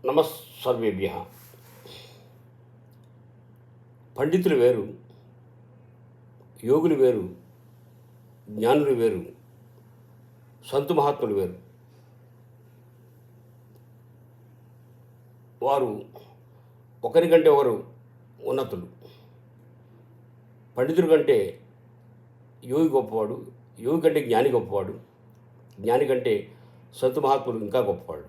నమస్సర్వేభ్య. పండితులు వేరు, యోగులు వేరు, జ్ఞానులు వేరు, సంతు మహాత్ములు వేరు. వారు ఒకరికంటే ఒకరు ఉన్నతులు. పండితుడి కంటే యోగి గొప్పవాడు, యోగి కంటే జ్ఞాని గొప్పవాడు, జ్ఞాని కంటే సంతు మహాత్ములు ఇంకా గొప్పవాడు.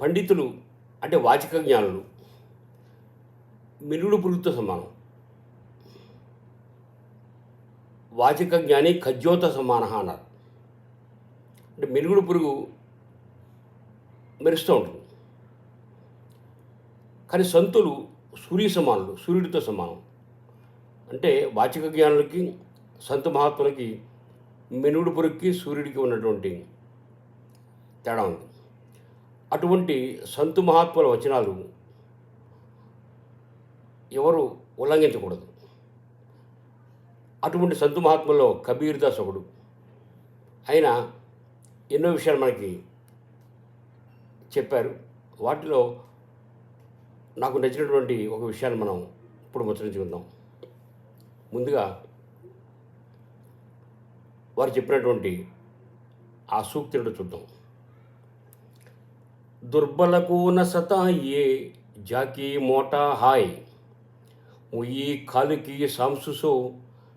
పండితులు అంటే వాచిక జ్ఞానులు మినుగుడు పురుగుతో సమానం. వాచిక జ్ఞాని ఖజ్యోత సమాన అన్నారు. అంటే మినుగుడు పురుగు మెరుస్తూ ఉంటుంది, కానీ సంతులు సూర్య సమానులు, సూర్యుడితో సమానం. అంటే వాచిక జ్ఞానులకి, సంతు మహాత్ములకి మినుగుడు పురుగుకి సూర్యుడికి ఉన్నటువంటి తేడా ఉంది. అటువంటి సంతు మహాత్ముల వచనాలు ఎవరు ఉల్లంఘించకూడదు. అటువంటి సంతు మహాత్ముల్లో కబీర్ దాస్ ఒకడు. ఆయన ఎన్నో విషయాలు మనకి చెప్పారు. వాటిలో నాకు నచ్చినటువంటి ఒక విషయాన్ని మనం ఇప్పుడు ముచ్చరించుకుందాం. ముందుగా వారు చెప్పినటువంటి ఆ సూక్తిని చూద్దాం. दुर्बल को न सताइए जाकी मोटा हाय, ये खाल की सांसुसो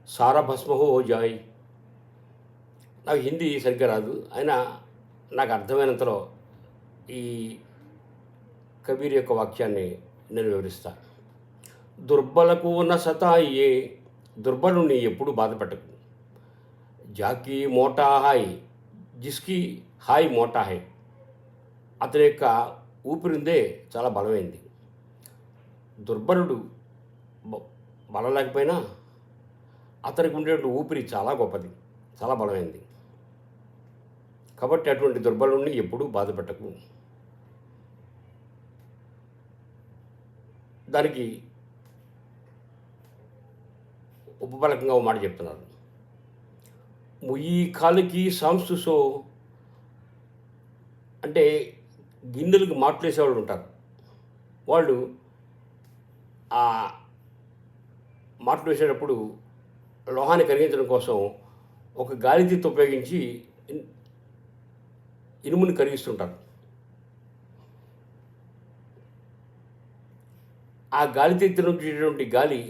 సారా భస్మ హో జాయ్. నాకు హిందీ సరిగ్గా రాదు, అయినా నాకు అర్థమైనంతలో ఈ కబీర్ యొక్క వాక్యాన్ని నేను వివరిస్తా. దుర్బలకు న సతాయే, దుర్బలుని ఎప్పుడు బాధ పెట్టకు. జాకీ మోటా హాయ్, జిస్కి హాయ్ మోటా హై, అతని యొక్క ఊపిరిందే చాలా బలమైంది. దుర్బలుడు బలం లేకపోయినా అతనికి ఉండేటువంటి ఊపిరి చాలా గొప్పది, చాలా బలమైంది. కాబట్టి అటువంటి దుర్బలుడిని ఎప్పుడూ బాధ పెట్టకు. దానికి ఉపబలకంగా ఒక మాట చెప్తున్నారు. ముయ్యి కాలుకి సాంసుసో అంటే గిన్నెలకు మాటలు వేసేవాళ్ళు ఉంటారు. వాళ్ళు ఆ మాటలు వేసేటప్పుడు లోహాన్ని కరిగించడం కోసం ఒక గాలితీత ఉపయోగించి ఇనుముని కరిగిస్తుంటారు. ఆ గాలితీత నుంచేటువంటి గాలి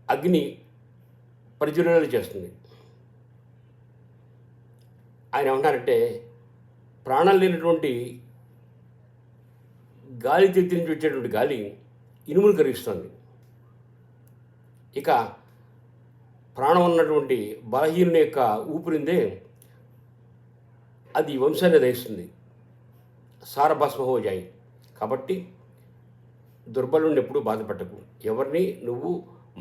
అగ్ని పరిజ్వలన చేస్తుంది. ఆయన ఏమంటారంటే, ప్రాణం లేనటువంటి గాలి తెత్తి నుంచి వచ్చేటువంటి గాలి ఇనుమును కరిగిస్తుంది. ఇక ప్రాణం ఉన్నటువంటి బలహీనుని యొక్క ఊపిరిందే అది వంశాన్ని దహిస్తుంది. సారభస్మ హో జాయి. కాబట్టి దుర్బలుని ఎప్పుడూ బాధపెట్టకు. ఎవరిని నువ్వు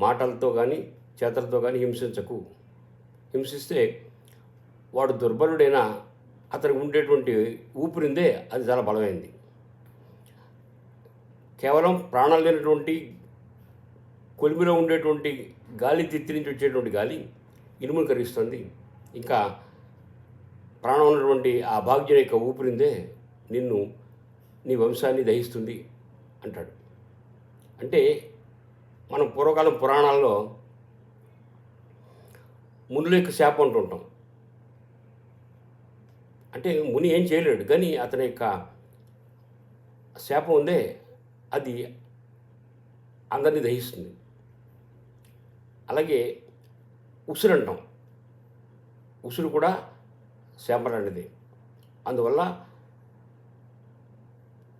మాటలతో కానీ చేతలతో కానీ హింసించకు. హింసిస్తే వాడు దుర్బలుడైనా అతనికి ఉండేటువంటి ఊపిరిందే అది చాలా బలమైంది. కేవలం ప్రాణం లేనటువంటి కొలిమిలో ఉండేటువంటి గాలి తిత్తి నుంచి వచ్చేటువంటి గాలి ఇనుమును కరిగిస్తుంది. ఇంకా ప్రాణం ఉన్నటువంటి ఆ భాగ్యం యొక్క ఊపిరిందే నిన్ను, నీ వంశాన్ని దహిస్తుంది అంటాడు. అంటే మనం పూర్వకాలం పురాణాల్లో మునుల యొక్క శాపం అంటుంటాం. అంటే ముని ఏం చేయలేడు, కానీ అతని యొక్క శాపం ఉందే అది అందరినీ దహిస్తుంది. అలాగే ఉసురు అంటాం. ఉసురు కూడా శాపం లాంటిది. అందువల్ల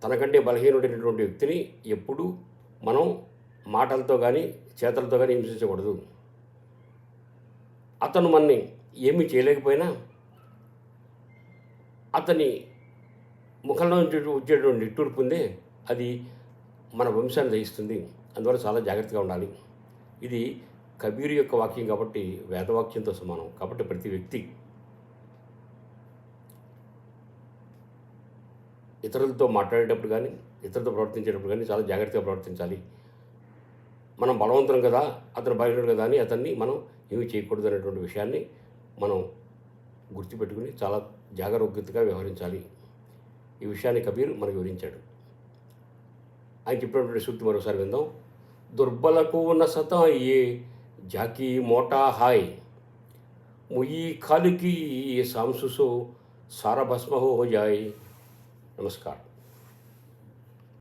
తనకంటే బలహీనుడైనటువంటి వ్యక్తిని ఎప్పుడూ మనం మాటలతో కానీ చేతలతో కానీ హింసించకూడదు. అతను మనని ఏమీ చేయలేకపోయినా అతని ముఖంలో వచ్చేటువంటి నిట్టూర్పు ఉందే అది మన వంశాన్ని దహిస్తుంది. అందువల్ల చాలా జాగ్రత్తగా ఉండాలి. ఇది కబీర్ యొక్క వాక్యం కాబట్టి వేదవాక్యంతో సమానం. కాబట్టి ప్రతి వ్యక్తి ఇతరులతో మాట్లాడేటప్పుడు కానీ ఇతరులతో ప్రవర్తించేటప్పుడు కానీ చాలా జాగ్రత్తగా ప్రవర్తించాలి. మనం బలవంతులం కదా, అతను బలహీనుడు కదా అని అతన్ని మనం ఏమీ చేయకూడదు అనేటువంటి విషయాన్ని మనం గుర్తుపెట్టుకుని చాలా జాగరూకతగా వ్యవహరించాలి. ఈ విషయాన్ని కబీర్ మనకు వివరించాడు. ఆయన చెప్పినటువంటి సూక్తి మరోసారి విందాం. దుర్బలకు న సతాయే జాకీ మోటా హాయ్, ముయి खाल की ये शाम सुसो सारा भस्म हो जाए. नमस्कार.